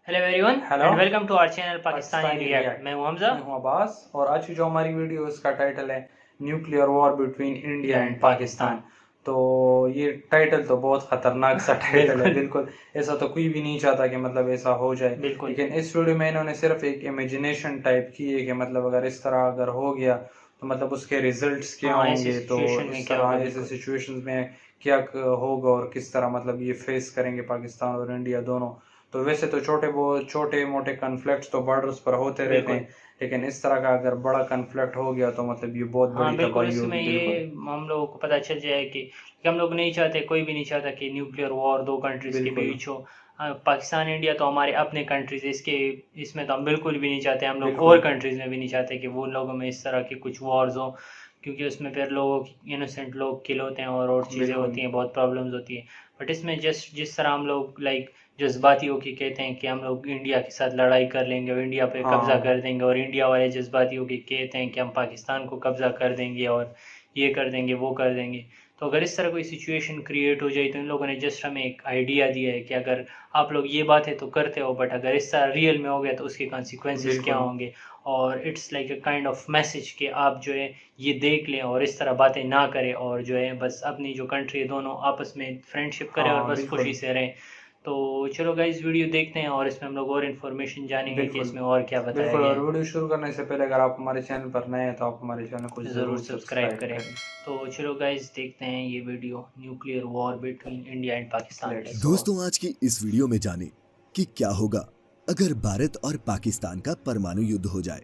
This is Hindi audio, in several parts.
Hello everyone hello and welcome to our channel Pakistani Pakistani react. React. मैं हूं हमजा। मैं हूं अब्बास और आज की जो हमारी वीडियो है उसका टाइटल है nuclear war between India and Pakistan. तो ये टाइटल तो बहुत खतरनाक सा टाइटल है, बिल्कुल बिल्कुल ऐसा तो कोई भी नहीं चाहता कि मतलब ऐसा हो जाए। बिल्कुल। लेकिन इस वीडियो में इन्होंने सिर्फ एक इमेजिनेशन टाइप की है कि मतलब अगर इस तरह अगर हो गया तो मतलब उसके रिजल्ट्स क्या हाँ, ऐसी होंगे, तो सिचुएशन में इस क्या होगा। तरह ऐसे बिल्कुल सिचुएशंस में क्या होगा और किस तरह मतलब ये फेस करेंगे पाकिस्तान और इंडिया दोनों। तो वैसे तो छोटे मोटे कन्फ्लिक्ट्स तो बॉर्डर्स पर होते रहते बिल्कुल। हैं, लेकिन इस तरह का अगर बड़ा कन्फ्लिक्ट हो गया तो मतलब ये बहुत हाँ बड़ी बिल्कुल, तबाही उसमें होगी, ये बिल्कुल। हम लोगों को पता चल जाए कि हम लोग नहीं चाहते, कोई भी नहीं चाहता कि न्यूक्लियर वॉर दो कंट्रीज के बिल्कुल बीच हो। पाकिस्तान इंडिया तो हमारे अपने कंट्रीज, इसके इसमें तो हम बिल्कुल भी नहीं चाहते। हम लोग और बिल्कुल कंट्रीज में भी नहीं चाहते कि वो लोगों में इस तरह की कुछ वॉर्स हो, क्योंकि उसमें फिर लोगों इनोसेंट लोग किल होते हैं और चीज़ें बिल्कुल होती हैं, बहुत प्रॉब्लम्स होती हैं। बट इसमें जस्ट जिस तरह हम लोग लाइक जज्बाती होके कहते हैं कि हम लोग इंडिया के साथ लड़ाई कर लेंगे और इंडिया पे कब्जा हाँ कर देंगे, और इंडिया वाले जज्बाती होके कहते हैं कि हम पाकिस्तान को कब्जा कर देंगे और ये कर देंगे वो कर देंगे। तो अगर इस तरह कोई सिचुएशन क्रिएट हो जाए तो इन लोगों ने जस्ट हमें एक आइडिया दिया है कि अगर आप लोग ये बातें तो करते हो, बट अगर इस तरह रियल में हो गया तो उसके कॉन्सिक्वेंसेस क्या बिल्कुल होंगे। और it's like a kind of message कि आप जो है ये देख लें और इस तरह बातें ना करें, और जो है बस अपनी जो कंट्री है दोनों आपस में फ्रेंडशिप करें और हाँ बस खुशी बिल्कुल से रहें। तो चलो गाइज वीडियो देखते हैं और इसमें हम लोग और इन्फॉर्मेशन जानेंगे कि बिल्कुल इसमें और क्या बताया बिल्कुल। गया और है। वीडियो शुरू करने से पहले अगर आप हमारे चैनल पर नए हैं तो आप हमारे चैनल को ज़रूर ज़रूर सब्सक्राइब सब्सक्राइब करें। करें। तो चलो गाइज देखते हैं ये video, nuclear war between India and Pakistan. Let's let's go. Go. दोस्तों, आज की इस वीडियो में जानें कि क्या होगा अगर भारत और पाकिस्तान का परमाणु युद्ध हो जाए।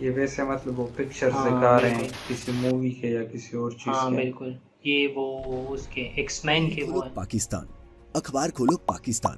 ये वैसे मतलब वो पिक्चर्स हाँ दिखा रहे हैं बिल्कुल। किसी मूवी के या किसी और चीज़ हाँ के। बिल्कुल, ये वो उसके एक्समैन टीवी के खोलो वो हैं। पाकिस्तान, अखबार खोलो पाकिस्तान,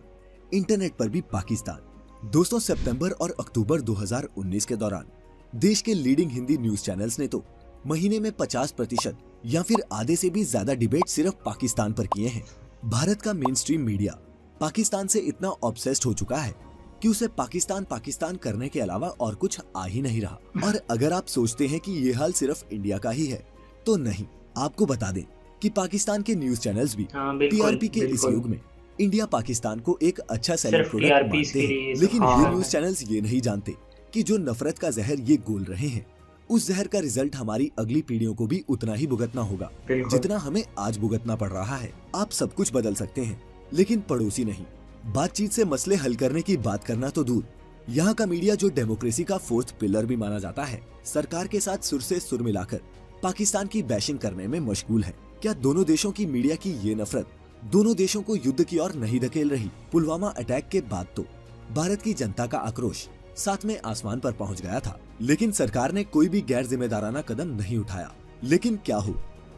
इंटरनेट पर भी पाकिस्तान। दोस्तों, सितंबर और अक्टूबर 2019 के दौरान देश के लीडिंग हिंदी न्यूज चैनल्स ने तो महीने में 50% या फिर आधे से भी ज्यादा डिबेट सिर्फ पाकिस्तान पर किए हैं। भारत का मेन स्ट्रीम मीडिया पाकिस्तान से इतना ऑब्सेस्ड हो चुका है कि उसे पाकिस्तान पाकिस्तान करने के अलावा और कुछ आ ही नहीं रहा। और अगर आप सोचते हैं कि ये हाल सिर्फ इंडिया का ही है, तो नहीं। आपको बता दें कि पाकिस्तान के न्यूज चैनल्स भी हाँ बिल्कुल, टीआरपी के इस बिल्कुल युग में इंडिया पाकिस्तान को एक अच्छा सेलिंग सिर्फ प्रोडक्ट टीआरपीस मानते के हैं। लिए ये सब लेकिन चीज़ ये हाँ न्यूज करते हैं। चैनल्स ये नहीं जानते कि जो नफरत का जहर ये घोल रहे हैं, उस जहर का रिजल्ट हमारी अगली पीढ़ियों को भी उतना ही भुगतना होगा बिल्कुल जितना हमें आज भुगतना पड़ रहा है। आप सब कुछ बदल सकते हैं, लेकिन पड़ोसी नहीं। बातचीत से मसले हल करने की बात करना तो दूर, यहाँ का मीडिया जो डेमोक्रेसी का फोर्थ पिलर भी माना जाता है, सरकार के साथ सुर से सुर मिलाकर पाकिस्तान की बैशिंग करने में मशगूल है। क्या दोनों देशों की मीडिया की ये नफरत दोनों देशों को युद्ध की ओर नहीं धकेल रही? पुलवामा अटैक के बाद तो भारत की जनता का आक्रोश सातवें आसमान पर पहुंच गया था, लेकिन सरकार ने कोई भी गैर जिम्मेदाराना कदम नहीं उठाया। लेकिन क्या हो,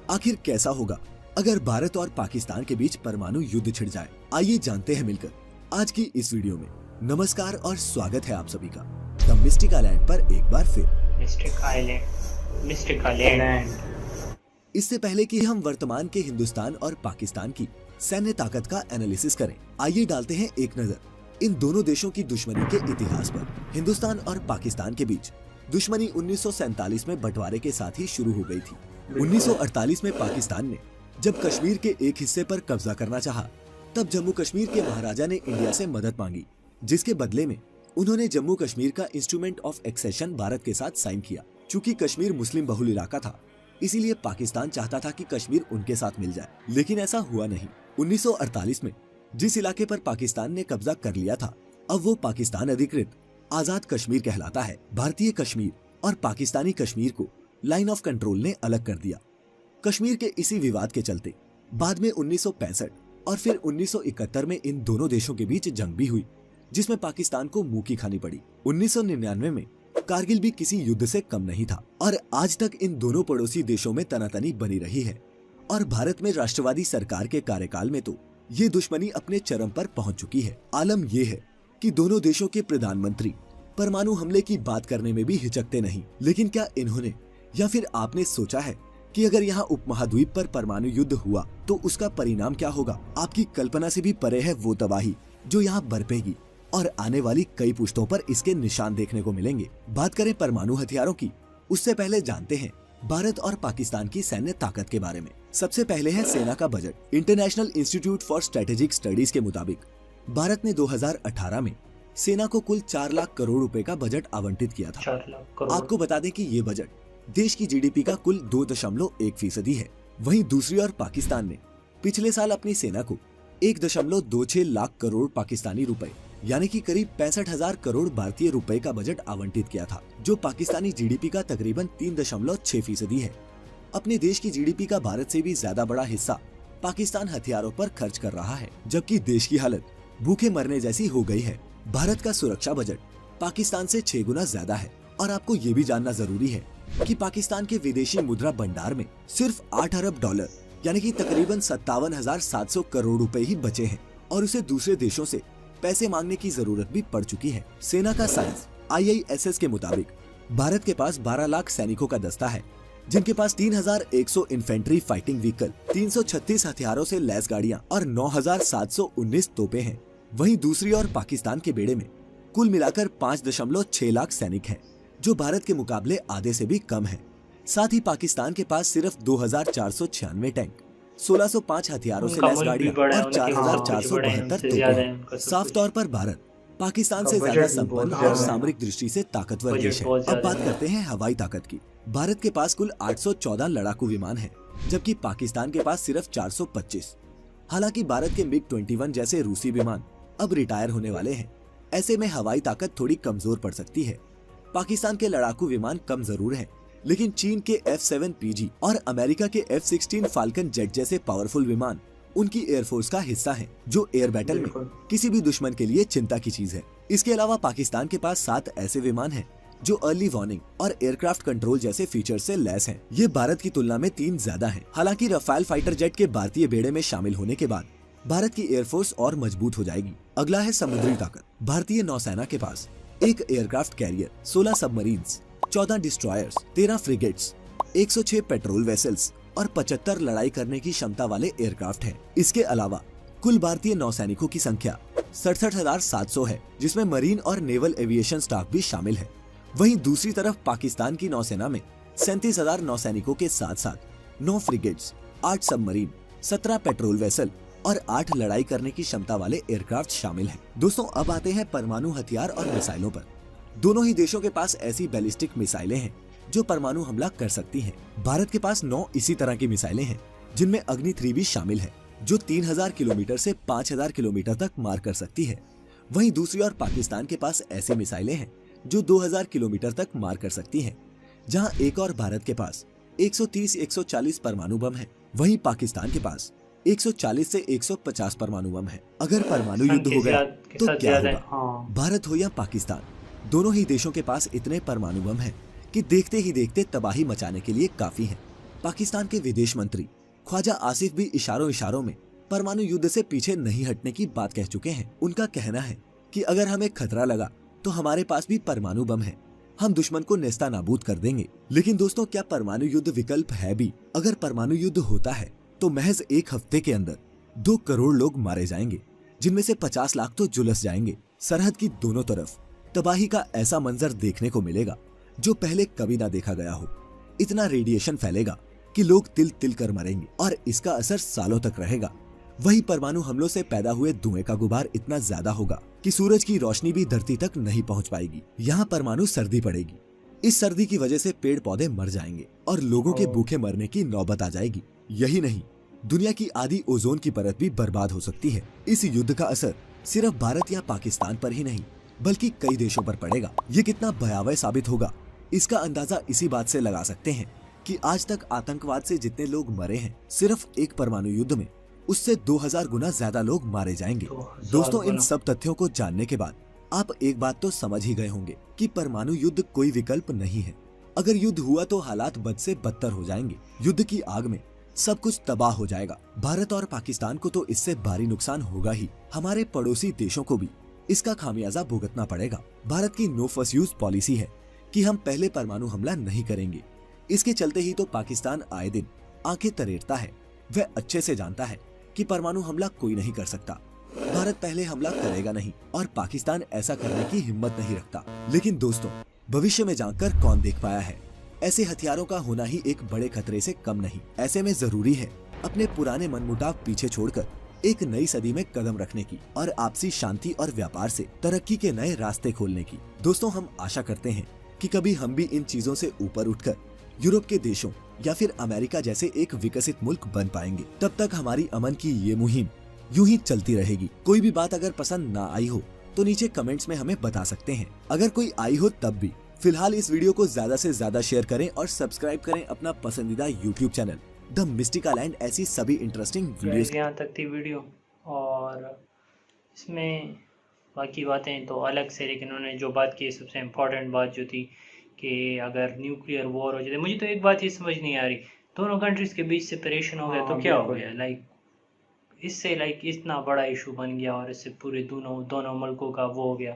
आखिर कैसा होगा अगर भारत और पाकिस्तान के बीच परमाणु युद्ध छिड़ जाए? आइए जानते हैं मिलकर आज की इस वीडियो में। नमस्कार और स्वागत है आप सभी का द मिस्टिक आइलैंड पर एक बार फिर। Mistake island, mistake island. Land. इससे पहले कि हम वर्तमान के हिंदुस्तान और पाकिस्तान की सैन्य ताकत का एनालिसिस करें, आइए डालते हैं एक नजर इन दोनों देशों की दुश्मनी के इतिहास पर। हिंदुस्तान और पाकिस्तान के बीच दुश्मनी 1947 में बंटवारे के साथ ही शुरू हो गई थी। 1948 में पाकिस्तान ने जब कश्मीर के एक हिस्से पर कब्जा करना चाहा, तब जम्मू कश्मीर के महाराजा ने इंडिया से मदद मांगी, जिसके बदले में उन्होंने जम्मू कश्मीर का इंस्ट्रूमेंट ऑफ एक्सेशन भारत के साथ साइन किया। चूंकि कश्मीर मुस्लिम बहुल इलाका था, इसीलिए पाकिस्तान चाहता था कि कश्मीर उनके साथ मिल जाए, लेकिन ऐसा हुआ नहीं। 1948 में जिस इलाके पर पाकिस्तान ने कब्जा कर लिया था, अब वो पाकिस्तान अधिकृत आजाद कश्मीर कहलाता है। भारतीय कश्मीर और पाकिस्तानी कश्मीर को लाइन ऑफ कंट्रोल ने अलग कर दिया। कश्मीर के इसी विवाद के चलते बाद में 1965 और फिर 1971 में इन दोनों देशों के बीच जंग भी हुई, जिसमें पाकिस्तान को मुंह की खानी पड़ी। 1999 में कारगिल भी किसी युद्ध से कम नहीं था, और आज तक इन दोनों पड़ोसी देशों में तनातनी बनी रही है। और भारत में राष्ट्रवादी सरकार के कार्यकाल में तो ये दुश्मनी अपने चरम पर पहुंच चुकी है। आलम ये है कि दोनों देशों के प्रधानमंत्री परमाणु हमले की बात करने में भी हिचकते नहीं। लेकिन क्या इन्होंने या फिर आपने सोचा है कि अगर यहाँ उपमहाद्वीप पर परमाणु युद्ध हुआ तो उसका परिणाम क्या होगा? आपकी कल्पना से भी परे है वो तबाही जो यहाँ बरपेगी और आने वाली कई पुश्तों पर इसके निशान देखने को मिलेंगे। बात करें परमाणु हथियारों की, उससे पहले जानते हैं भारत और पाकिस्तान की सैन्य ताकत के बारे में। सबसे पहले है सेना का budget. International institute for strategic studies के मुताबिक भारत ने 2018 में सेना को कुल 4 लाख करोड़ रुपए का बजट आवंटित किया था। 4 लाख करोड़। आपको बता दें कि ये बजट देश की जीडीपी का कुल 2.1% है। वहीं दूसरी ओर पाकिस्तान ने पिछले साल अपनी सेना को 1.26 लाख करोड़ पाकिस्तानी रुपए यानी कि करीब 65,000 करोड़ भारतीय रुपए का बजट आवंटित किया था, जो पाकिस्तानी जीडीपी का तकरीबन 3.6% है। अपने देश की जीडीपी का भारत से भी ज्यादा बड़ा हिस्सा पाकिस्तान हथियारों पर खर्च कर रहा है, जबकि देश की हालत भूखे मरने जैसी हो गई है। भारत का सुरक्षा बजट पाकिस्तान से 6 गुना ज्यादा है। और आपको ये भी जानना जरूरी है कि पाकिस्तान के विदेशी मुद्रा भंडार में सिर्फ 8 अरब डॉलर यानी कि तकरीबन 57,700 करोड़ रुपए ही बचे हैं और उसे दूसरे देशों से पैसे मांगने की जरूरत भी पड़ चुकी है। सेना का साइंस IISS के मुताबिक भारत के पास 12 लाख सैनिकों का दस्ता है, जिनके पास 3,100 इन्फेंट्री फाइटिंग व्हीकल, 336 हथियारों से लैस गाड़ियां और 9,719 तोपें हैं। वहीं दूसरी ओर पाकिस्तान के बेड़े में कुल मिलाकर 5.6 लाख सैनिक हैं, जो भारत के मुकाबले आधे से भी कम है। साथ ही पाकिस्तान के पास सिर्फ 2,496 टैंक, 1,605 हथियारों से लैस गाड़ियां और 4,472 तोपें हैं। साफ तौर पर भारत पाकिस्तान से ज्यादा संपन्न और सामरिक दृष्टि से ताकतवर देश है। अब बात करते हैं हवाई ताकत की। भारत के पास कुल 814 लड़ाकू विमान हैं, जबकि पाकिस्तान के पास सिर्फ 425। हालांकि भारत के MiG-21 जैसे रूसी विमान अब रिटायर होने वाले हैं, ऐसे में हवाई ताकत थोड़ी कमजोर पड़ सकती है। पाकिस्तान के लड़ाकू विमान कम जरूर हैं, लेकिन चीन के F-7PG और अमेरिका के F-16 फाल्कन जेट जैसे पावरफुल विमान उनकी एयरफोर्स का हिस्सा हैं, जो एयर बैटल में किसी भी दुश्मन के लिए चिंता की चीज है। इसके अलावा पाकिस्तान के पास 7 ऐसे विमान हैं जो अर्ली वार्निंग और एयरक्राफ्ट कंट्रोल जैसे फीचर से लैस हैं। ये भारत की तुलना में 3 ज्यादा हैं। हालांकि रफाल फाइटर जेट के भारतीय बेड़े में शामिल होने के बाद भारत की एयरफोर्स और मजबूत हो जाएगी। अगला है समुद्री ताकत। भारतीय नौसेना के पास 1 aircraft carrier, 16 submarines, 14 destroyers, 13 frigates, 106 patrol vessels और 75 लड़ाई करने की क्षमता वाले एयरक्राफ्ट हैं। इसके अलावा कुल भारतीय नौसैनिकों की संख्या 67,700 है, जिसमें मरीन और नेवल एविएशन स्टाफ भी शामिल है। वहीं दूसरी तरफ पाकिस्तान की नौसेना में 37,000 नौसैनिकों के साथ साथ 9 फ्रिगेट्स, 8 सबमरीन, 17 पेट्रोल वेसल और 8 लड़ाई करने की क्षमता वाले एयरक्राफ्ट शामिल हैं। दोस्तों, अब आते हैं परमाणु हथियार और मिसाइलों पर। दोनों ही देशों के पास ऐसी बैलिस्टिक मिसाइलें हैं जो परमाणु हमला कर सकती हैं। भारत के पास 9 इसी तरह की मिसाइलें हैं, जिनमें अग्नि 3 भी शामिल है, जो 3,000 किलोमीटर से 5,000 किलोमीटर तक मार कर सकती है। वहीं दूसरी ओर पाकिस्तान के पास ऐसी मिसाइलें हैं जो 2,000 किलोमीटर तक मार कर सकती हैं, जहां एक और भारत के पास 130-140 परमाणु बम है। वहीं पाकिस्तान के पास 140 से 150 परमाणु बम है। अगर परमाणु युद्ध हो गया तो क्या होगा? भारत हो या पाकिस्तान, दोनों ही देशों के पास इतने परमाणु बम हैं कि देखते ही देखते तबाही मचाने के लिए काफी हैं। पाकिस्तान के विदेश मंत्री ख्वाजा आसिफ भी इशारों में परमाणु युद्ध से पीछे नहीं हटने की बात कह चुके हैं। उनका कहना है कि अगर हमें खतरा लगा तो हमारे पास भी परमाणु बम है, हम दुश्मन को नेस्ता नाबूद कर देंगे। लेकिन दोस्तों, क्या परमाणु युद्ध विकल्प है भी? अगर परमाणु युद्ध होता है तो महज 1 हफ्ते के अंदर 2 करोड़ लोग मारे जाएंगे, जिनमें से 50 लाख तो झुलस जाएंगे। सरहद की दोनों तरफ तबाही का ऐसा मंजर देखने को मिलेगा जो पहले कभी ना देखा गया हो। इतना रेडिएशन फैलेगा कि लोग तिल तिल कर मरेंगे और इसका असर सालों तक रहेगा। वही परमाणु हमलों से पैदा हुए धुएं का गुबार इतना ज्यादा होगा कि सूरज की रोशनी भी धरती तक नहीं पहुंच पाएगी। यहाँ परमाणु सर्दी पड़ेगी। इस सर्दी की वजह से पेड़ पौधे मर जाएंगे और लोगों के भूखे मरने की नौबत आ जाएगी। यही नहीं, दुनिया की आधी ओजोन की परत भी बर्बाद हो सकती है। इस युद्ध का असर सिर्फ भारत या पाकिस्तान पर ही नहीं बल्कि कई देशों पर पड़ेगा। ये कितना भयावह साबित होगा, इसका अंदाजा इसी बात से लगा सकते हैं कि आज तक आतंकवाद से जितने लोग मरे हैं, सिर्फ एक परमाणु युद्ध में उससे 2000 गुना ज्यादा लोग मारे जाएंगे। दोस्तों, इन सब तथ्यों को जानने के बाद आप एक बात तो समझ ही गए होंगे कि परमाणु युद्ध कोई विकल्प नहीं है। अगर युद्ध हुआ तो हालात बद से बदतर हो जाएंगे। युद्ध की आग में सब कुछ तबाह हो जाएगा। भारत और पाकिस्तान को तो इससे भारी नुकसान होगा ही, हमारे पड़ोसी देशों को भी इसका खामियाजा भुगतना पड़ेगा। भारत की नो फर्स्ट यूज पॉलिसी है कि हम पहले परमाणु हमला नहीं करेंगे। इसके चलते ही तो पाकिस्तान आए दिन आंखें तरेरता है। वह अच्छे से जानता है कि परमाणु हमला कोई नहीं कर सकता। भारत पहले हमला करेगा नहीं और पाकिस्तान ऐसा करने की हिम्मत नहीं रखता। लेकिन दोस्तों, भविष्य में जानकर कौन देख पाया है, ऐसे हथियारों का होना ही एक बड़े खतरे से कम नहीं। ऐसे में जरूरी है अपने पुराने मनमुटाव पीछे छोड़कर एक नई सदी में कदम रखने की और आपसी शांति और व्यापार से तरक्की के नए रास्ते खोलने की। दोस्तों, हम आशा करते हैं कि कभी हम भी इन चीजों से ऊपर उठकर यूरोप के देशों या फिर अमेरिका जैसे एक विकसित मुल्क बन पाएंगे। तब तक हमारी अमन की ये मुहिम यूं ही चलती रहेगी। कोई भी बात अगर पसंद ना आई हो तो नीचे कमेंट्स में हमें बता सकते हैं। अगर कोई आई हो तब भी। फिलहाल इस वीडियो को ज्यादा से ज्यादा शेयर करें और सब्सक्राइब करें अपना पसंदीदा YouTube channel the mystical land. ऐसी सभी इंटरेस्टिंग वीडियोस। यहाँ तक थी वीडियो, और इसमें बाकी बातें तो अलग से, लेकिन उन्होंने जो बात की सबसे इम्पोर्टेंट बात जो थी कि अगर न्यूक्लियर वॉर हो जाए, मुझे तो एक बात ये समझ नहीं आ रही, दोनों कंट्रीज के बीच सेपरेशन हो गया तो क्या हो गया? इससे इतना बड़ा इशू बन गया और इससे पूरे दोनों मुल्कों का वो हो गया।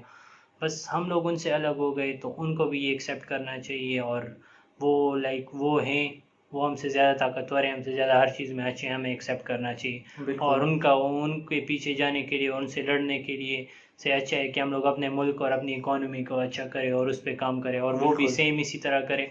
बस हम लोग उनसे अलग हो गए तो उनको भी ये एक्सेप्ट करना चाहिए, और वो हैं, वो हमसे ज़्यादा ताकतवर है, हमसे ज़्यादा हर चीज़ में अच्छे, हमें एक्सेप्ट करना चाहिए। और उनके पीछे जाने के लिए, उनसे लड़ने के लिए से अच्छा है कि हम लोग अपने मुल्क और अपनी इकोनॉमी को अच्छा करें और उस पर काम करें, और वो भी सेम इसी तरह करें,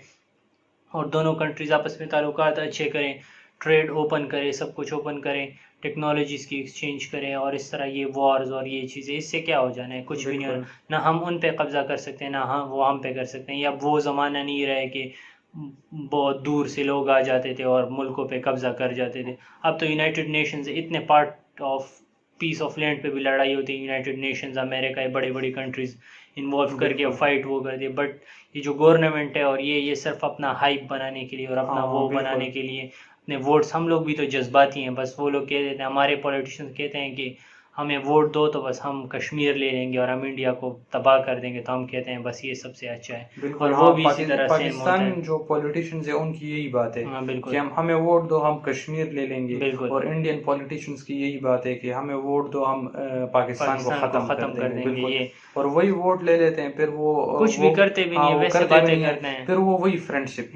और दोनों कंट्रीज आपस में ताल्लुकात अच्छे करें, ट्रेड ओपन करें, सब कुछ ओपन करें, टेक्नोलॉजीज़ की एक्सचेंज करें, और इस तरह ये वॉर्स और ये चीज़ें, इससे क्या हो जाना है? कुछ भी नहीं होना। ना हम उन पे कब्जा कर सकते हैं, ना वो हम पे कर सकते हैं। या वो ज़माना नहीं रहा है कि बहुत दूर से लोग आ जाते थे और मुल्कों पे कब्जा कर जाते थे। अब तो यूनाइटेड नेशंस इतने part of peace of land पे भी लड़ाई होती है। यूनाइटेड नेशंस, अमेरिका, ये बड़ी बड़ी कंट्रीज इन्वॉल्व करके फाइट वो कर दिए। बट ये जो गवर्नमेंट है और ये सिर्फ अपना हाइप बनाने के लिए और अपना वो बनाने के लिए, अपने वोट्स, हम लोग भी तो जज्बाती हैं। बस वो लोग कह देते हैं, हमारे पॉलिटिशियंस कहते हैं कि हमें वोट दो तो बस हम कश्मीर ले लेंगे और हम इंडिया को तबाह कर देंगे, तो हम कहते हैं बस ये सबसे अच्छा है। और वो भी इसी तरह सेम होता है। जो पॉलिटिशियंस है उनकी यही बात है कि हमें वोट दो, हम कश्मीर ले लेंगे। और इंडियन पॉलिटिशियंस की यही बात है कि हमें वोट दो, हम पाकिस्तान को खत्म कर देंगे। और वही वोट ले लेते हैं, फिर वो कुछ भी करते भी नहीं, वैसे बातें करते हैं, फिर वो वही फ्रेंडशिप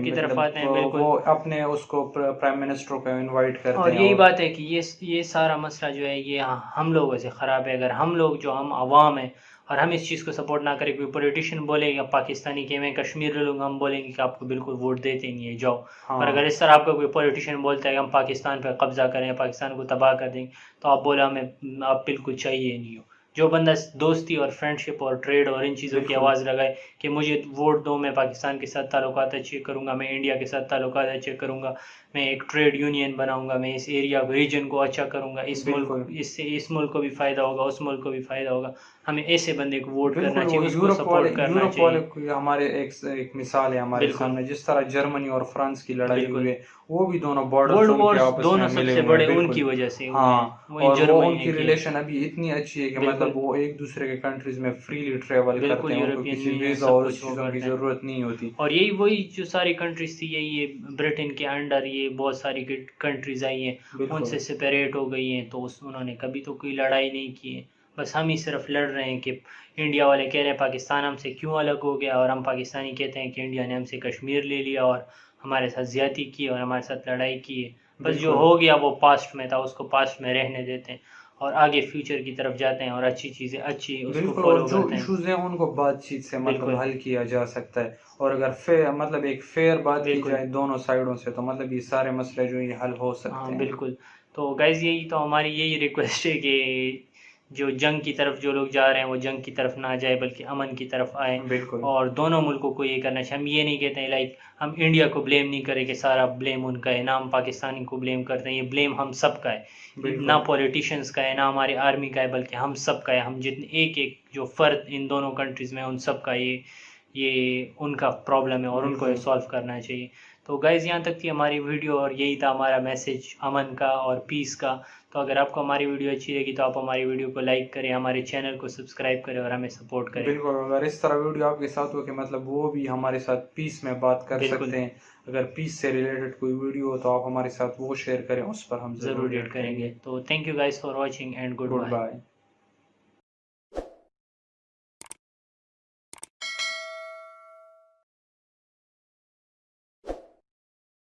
की तरफ आते हैं। बिल्कुल, वो अपने उसको प्राइम मिनिस्टर को इनवाइट करते हैं। और यही बात है कि ये सारा मसला जो है ये हम लोगों से ख़राब है। अगर हम लोग जो हम आवाम है और हम इस चीज़ को सपोर्ट ना करें, कोई पॉलिटिशियन बोलेगा पाकिस्तानी के मैं कश्मीर ले लूँगा, हम बोलेंगे कि आपको बिल्कुल वोट देते नहीं है, जाओ। और अगर इस तरह आपका कोई पॉलिटिशियन बोलता है कि हम पाकिस्तान पर कब्जा करें, पाकिस्तान को तबाह कर देंगे, तो आप बोला हमें आप बिल्कुल चाहिए नहीं हो। जो बंदा दोस्ती और फ्रेंडशिप और ट्रेड और इन चीज़ों की आवाज़ लगाए कि मुझे वोट दो, मैं पाकिस्तान के साथ ताल्लुकात अच्छे करूँगा, मैं इंडिया के साथ ताल्लुकात अच्छे करूँगा, मैं एक ट्रेड यूनियन बनाऊँगा, मैं इस एरिया रीजन को अच्छा करूँगा, इससे इस मुल्क को भी फ़ायदा होगा, उस मुल्क को भी फ़ायदा होगा, हमें ऐसे बंदे को वोट करना चाहिए, उसको सपोर्ट करना चाहिए। हमारे एक मिसाल है हमारे सामने, जिस तरह जर्मनी और फ्रांस की लड़ाई हुई है, वो भी दोनों बॉर्डर दोनों सबसे बड़े उनकी वजह से। और वो उनकी रिलेशन अभी इतनी अच्छी है कि मतलब वो एक दूसरे के कंट्रीज में फ्रीली ट्रेवल करते हैं, उनको किसी वीजा और उस चीजों की जरूरत नहीं होती। और यही वही जो सारी कंट्रीज थी, यही ब्रिटेन के अंडर ये बहुत सारी कंट्रीज आई हैं, उनसे सेपरेट हो गई हैं, तो उन्होंने कभी तो कोई लड़ाई नहीं की है। बस हम ही सिर्फ लड़ रहे हैं कि इंडिया वाले कह रहे हैं पाकिस्तान हमसे क्यों अलग हो गया, और हम पाकिस्तानी कहते हैं कि इंडिया ने हमसे कश्मीर ले लिया और हमारे साथ ज्यादती की और हमारे साथ लड़ाई की है। बस जो हो गया वो पास्ट में था, उसको पास्ट में रहने देते हैं और आगे फ्यूचर की तरफ जाते हैं और अच्छी चीजें अच्छी उसको फॉलो करते हैं। जो इश्यूज हैं उनको बातचीत से मतलब हल किया जा सकता है, और अगर एक फेयर बात की जाए दोनों साइडों से, तो मतलब ये सारे मसले जो ये हल हो सकते हैं। बिल्कुल। तो गाइज यही तो हमारी यही रिक्वेस्ट है कि जो जंग की तरफ जो लोग जा रहे हैं वो जंग की तरफ ना जाए, बल्कि अमन की तरफ आए। और दोनों मुल्कों को ये करना चाहिए। हम ये नहीं कहते हैं हम इंडिया को ब्लेम नहीं करें कि सारा ब्लेम उनका है, ना हम पाकिस्तानी को ब्लेम करते हैं, ये ब्लेम हम सब का है, ना पॉलिटिशियंस का है, ना हमारी आर्मी का है, बल्कि हम सब का है। हम जितने एक जो फर्द इन दोनों कंट्रीज़ में उन सब का ये उनका प्रॉब्लम है और उनको ये सॉल्व करना चाहिए। तो गाइज़ यहाँ तक थी हमारी वीडियो, और यही था हमारा मैसेज अमन का और पीस का। तो अगर आपको हमारी वीडियो अच्छी लगी तो आप हमारी वीडियो को लाइक करें, हमारे चैनल को सब्सक्राइब करें और हमें सपोर्ट करें। बिल्कुल, अगर इस तरह वीडियो आपके साथ हो कि मतलब वो भी हमारे साथ पीस में बात कर सकते हैं, अगर पीस से रिलेटेड कोई वीडियो हो तो आप हमारे साथ वो शेयर करें, उस पर हम जरूर रिएक्ट करेंगे। तो thank you guys for watching and good bye.